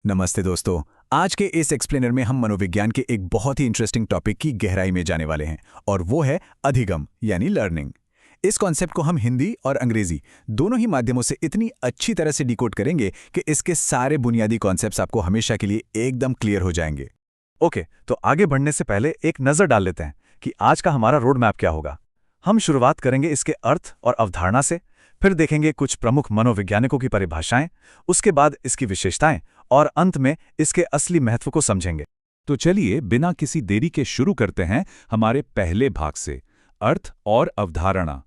नमस्ते दोस्तों। आज के इस एक्सप्लेनर में हम मनोविज्ञान के एक बहुत ही इंटरेस्टिंग टॉपिक की गहराई में जाने वाले हैं और वो है अधिगम यानी लर्निंग। इस कॉन्सेप्ट को हम हिंदी और अंग्रेजी दोनों ही माध्यमों से इतनी अच्छी तरह से डिकोड करेंगे कि इसके सारे बुनियादी कॉन्सेप्ट्स आपको हमेशा के लिए एकदम क्लियर हो जाएंगे। ओके, तो आगे बढ़ने से पहले एक नज़र डाल लेते हैं कि आज का हमारा रोड मैप क्या होगा। हम शुरुआत करेंगे इसके अर्थ और अवधारणा से, फिर देखेंगे कुछ प्रमुख मनोवैज्ञानिकों की परिभाषाएं, उसके बाद इसकी विशेषताएं और अंत में इसके असली महत्व को समझेंगे। तो चलिए बिना किसी देरी के शुरू करते हैं हमारे पहले भाग से, अर्थ और अवधारणा।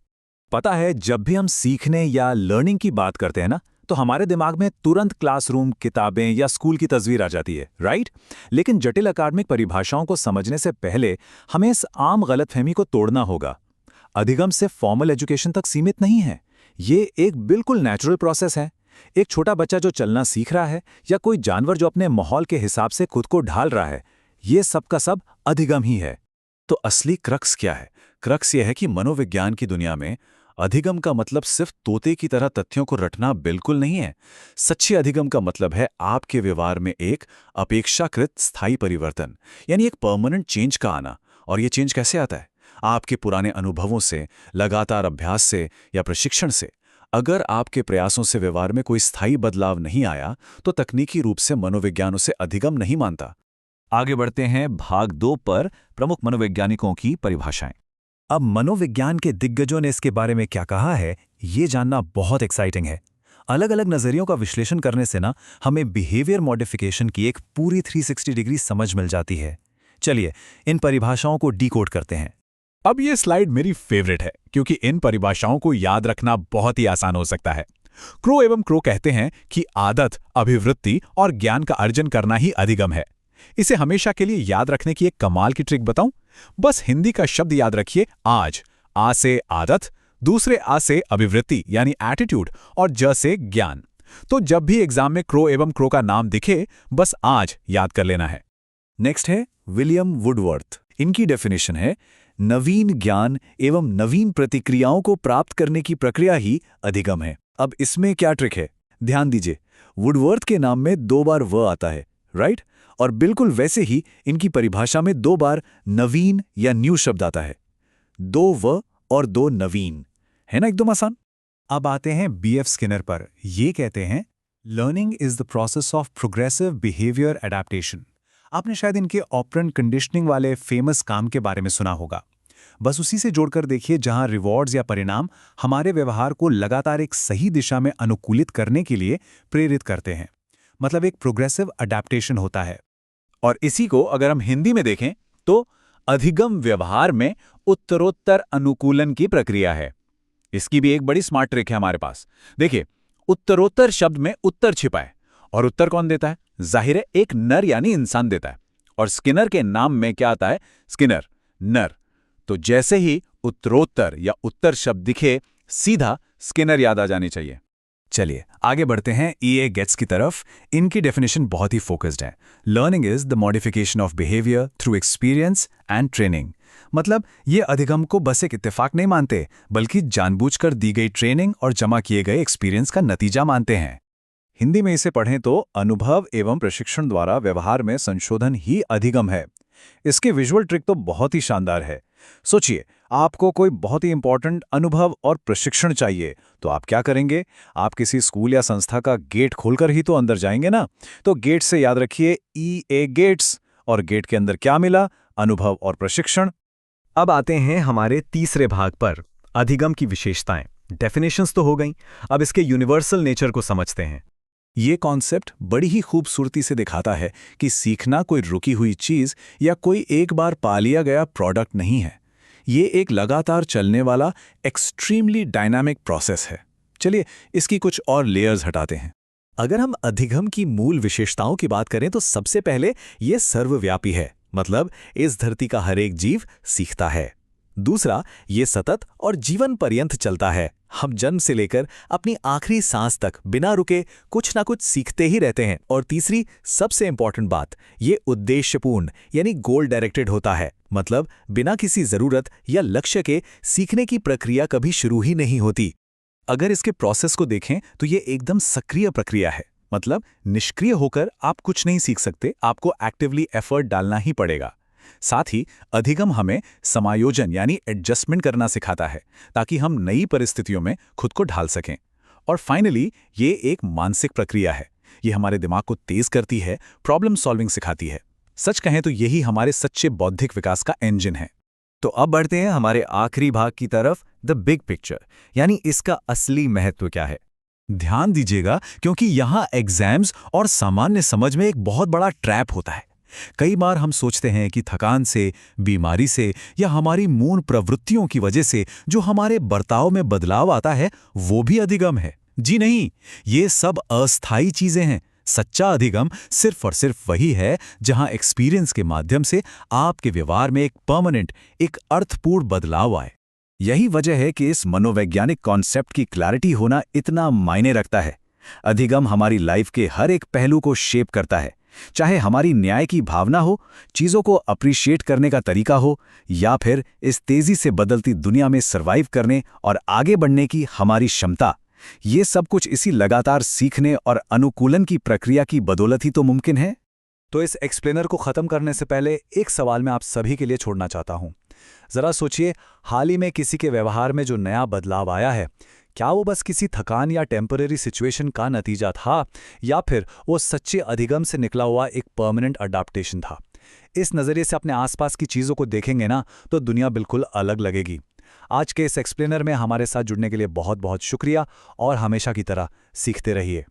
पता है, जब भी हम सीखने या लर्निंग की बात करते हैं ना, तो हमारे दिमाग में तुरंत क्लासरूम, किताबें या स्कूल की तस्वीर आ जाती है, राइट? लेकिन जटिल अकादमिक परिभाषाओं को समझने से पहले हमें इस आम गलतफहमी को तोड़ना होगा। अधिगम सिर्फ फॉर्मल एजुकेशन तक सीमित नहीं है। ये एक बिल्कुल नेचुरल प्रोसेस है। एक छोटा बच्चा जो चलना सीख रहा है या कोई जानवर जो अपने माहौल के हिसाब से खुद को ढाल रहा है, ये सब का सब अधिगम ही है। तो असली क्रक्स क्या है? क्रक्स यह है कि मनोविज्ञान की दुनिया में अधिगम का मतलब सिर्फ तोते की तरह तथ्यों को रटना बिल्कुल नहीं है। सच्चे अधिगम का मतलब है आपके व्यवहार में एक अपेक्षाकृत स्थायी परिवर्तन, यानी एक परमानेंट चेंज का आना। और ये चेंज कैसे आता है? आपके पुराने अनुभवों से, लगातार अभ्यास से या प्रशिक्षण से। अगर आपके प्रयासों से व्यवहार में कोई स्थायी बदलाव नहीं आया, तो तकनीकी रूप से मनोविज्ञान उसे अधिगम नहीं मानता। आगे बढ़ते हैं भाग 2 पर, प्रमुख मनोवैज्ञानिकों की परिभाषाएं। अब मनोविज्ञान के दिग्गजों ने इसके बारे में क्या कहा है, ये जानना बहुत एक्साइटिंग है। अलग अलग नजरियों का विश्लेषण करने से ना हमें बिहेवियर मॉडिफिकेशन की एक पूरी 360 डिग्री समझ मिल जाती है। चलिए इन परिभाषाओं को डिकोड करते हैं। अब ये स्लाइड मेरी फेवरेट है क्योंकि इन परिभाषाओं को याद रखना बहुत ही आसान हो सकता है। क्रो कहते हैं कि आदत, अभिवृत्ति और ज्ञान का अर्जन करना ही अधिगम है। इसे हमेशा के लिए याद रखने की एक कमाल की ट्रिक बताऊं? बस हिंदी का शब्द याद रखिए आज। आ से आदत, दूसरे आ से अभिवृत्ति यानी एटीट्यूड और ज से ज्ञान। तो जब भी एग्जाम में क्रो का नाम दिखे, बस आज याद कर लेना है। नेक्स्ट है विलियम वुडवर्थ। इनकी डेफिनेशन है नवीन ज्ञान एवं नवीन प्रतिक्रियाओं को प्राप्त करने की प्रक्रिया ही अधिगम है। अब इसमें क्या ट्रिक है? ध्यान दीजिए, वुडवर्थ के नाम में 2 बार व आता है, राइट? और बिल्कुल वैसे ही इनकी परिभाषा में 2 बार नवीन या न्यू शब्द आता है। 2 व और 2 नवीन, है ना? एकदम आसान। अब आते हैं B.F. स्किनर पर। ये कहते हैं learning is the process of progressive behaviour adaptation. आपने शायद इनके ऑपरेंट कंडीशनिंग वाले फेमस काम के बारे में सुना होगा। बस उसी से जोड़कर देखिए, जहां रिवॉर्ड्स या परिणाम हमारे व्यवहार को लगातार एक सही दिशा में अनुकूलित करने के लिए प्रेरित करते हैं। मतलब एक प्रोग्रेसिव अडेप्टेशन होता है। और इसी को अगर हम हिंदी में देखें तो अधिगम व्यवहार में उत्तरोत्तर अनुकूलन की प्रक्रिया है। इसकी भी एक बड़ी स्मार्ट ट्रिक है हमारे पास। देखिए, उत्तरोत्तर शब्द में उत्तर छिपा है और उत्तर कौन देता है? जाहिर है एक नर यानी इंसान देता है। और स्किनर के नाम में क्या आता है? स्किनर, नर। तो जैसे ही उत्तरोत्तर या उत्तर शब्द दिखे, सीधा स्किनर याद आ जानी चाहिए। चलिए आगे बढ़ते हैं E.A. गेट्स की तरफ। इनकी डेफिनेशन बहुत ही फोकस्ड है। Learning is the modification of behaviour through experience and training. मतलब ये अधिगम को बस एक इत्तेफाक नहीं मानते, बल्कि जानबूझकर दी गई ट्रेनिंग और जमा किए गए एक्सपीरियंस का नतीजा मानते हैं। हिंदी में इसे पढ़ें तो अनुभव एवं प्रशिक्षण द्वारा व्यवहार में संशोधन ही अधिगम है। इसके विजुअल ट्रिक तो बहुत ही शानदार है। सोचिए, आपको कोई बहुत ही इंपॉर्टेंट अनुभव और प्रशिक्षण चाहिए, तो आप क्या करेंगे? आप किसी स्कूल या संस्था का गेट खोलकर ही तो अंदर जाएंगे ना। तो गेट से याद रखिए E.A. गेट्स, और गेट के अंदर क्या मिला? अनुभव और प्रशिक्षण। अब आते हैं हमारे तीसरे भाग पर, अधिगम की विशेषताएं। डेफिनेशंस तो हो गई, अब इसके यूनिवर्सल नेचर को समझते हैं। ये कॉन्सेप्ट बड़ी ही खूबसूरती से दिखाता है कि सीखना कोई रुकी हुई चीज़ या कोई एक बार पा लिया गया प्रोडक्ट नहीं है। ये एक लगातार चलने वाला एक्सट्रीमली डायनामिक प्रोसेस है। चलिए इसकी कुछ और लेयर्स हटाते हैं। अगर हम अधिगम की मूल विशेषताओं की बात करें तो सबसे पहले ये सर्वव्यापी है। मतलब इस धरती का हर एक जीव सीखता है। दूसरा, ये सतत और जीवन पर्यंत चलता है। हम जन्म से लेकर अपनी आखिरी सांस तक बिना रुके कुछ ना कुछ सीखते ही रहते हैं। और तीसरी, सबसे इंपॉर्टेंट बात, ये उद्देश्यपूर्ण यानी गोल डायरेक्टेड होता है। मतलब बिना किसी जरूरत या लक्ष्य के सीखने की प्रक्रिया कभी शुरू ही नहीं होती। अगर इसके प्रोसेस को देखें तो ये एकदम सक्रिय प्रक्रिया है। मतलब निष्क्रिय होकर आप कुछ नहीं सीख सकते, आपको एक्टिवली एफर्ट डालना ही पड़ेगा। साथ ही अधिगम हमें समायोजन यानी एडजस्टमेंट करना सिखाता है, ताकि हम नई परिस्थितियों में खुद को ढाल सकें। और फाइनली ये एक मानसिक प्रक्रिया है। ये हमारे दिमाग को तेज करती है, प्रॉब्लम सॉल्विंग सिखाती है। सच कहें तो यही हमारे सच्चे बौद्धिक विकास का इंजन है। तो अब बढ़ते हैं हमारे आखिरी भाग की तरफ, द बिग पिक्चर, यानी इसका असली महत्व क्या है। ध्यान दीजिएगा, क्योंकि यहाँ एग्जाम्स और सामान्य समझ में एक बहुत बड़ा ट्रैप होता है। कई बार हम सोचते हैं कि थकान से, बीमारी से या हमारी मूल प्रवृत्तियों की वजह से जो हमारे बर्ताव में बदलाव आता है वो भी अधिगम है। जी नहीं, ये सब अस्थायी चीजें हैं। सच्चा अधिगम सिर्फ और सिर्फ वही है जहां एक्सपीरियंस के माध्यम से आपके व्यवहार में एक परमानेंट, एक अर्थपूर्ण बदलाव आए। यही वजह है कि इस मनोवैज्ञानिक कॉन्सेप्ट की क्लैरिटी होना इतना मायने रखता है। अधिगम हमारी लाइफ के हर एक पहलू को शेप करता है, चाहे हमारी न्याय की भावना हो, चीज़ों को अप्रिशिएट करने का तरीका हो, या फिर इस तेजी से बदलती दुनिया में सर्वाइव करने और आगे बढ़ने की हमारी क्षमता। ये सब कुछ इसी लगातार सीखने और अनुकूलन की प्रक्रिया की बदौलत ही तो मुमकिन है। तो इस एक्सप्लेनर को खत्म करने से पहले एक सवाल मैं आप सभी के लिए छोड़ना चाहता हूं। जरा सोचिए, हाल ही में किसी के व्यवहार में जो नया बदलाव आया है, क्या वो बस किसी थकान या टेम्परेरी सिचुएशन का नतीजा था, या फिर वो सच्चे अधिगम से निकला हुआ एक परमानेंट अडाप्टेशन था? इस नज़रिए से अपने आसपास की चीज़ों को देखेंगे ना, तो दुनिया बिल्कुल अलग लगेगी। आज के इस एक्सप्लेनर में हमारे साथ जुड़ने के लिए बहुत बहुत शुक्रिया, और हमेशा की तरह सीखते रहिए।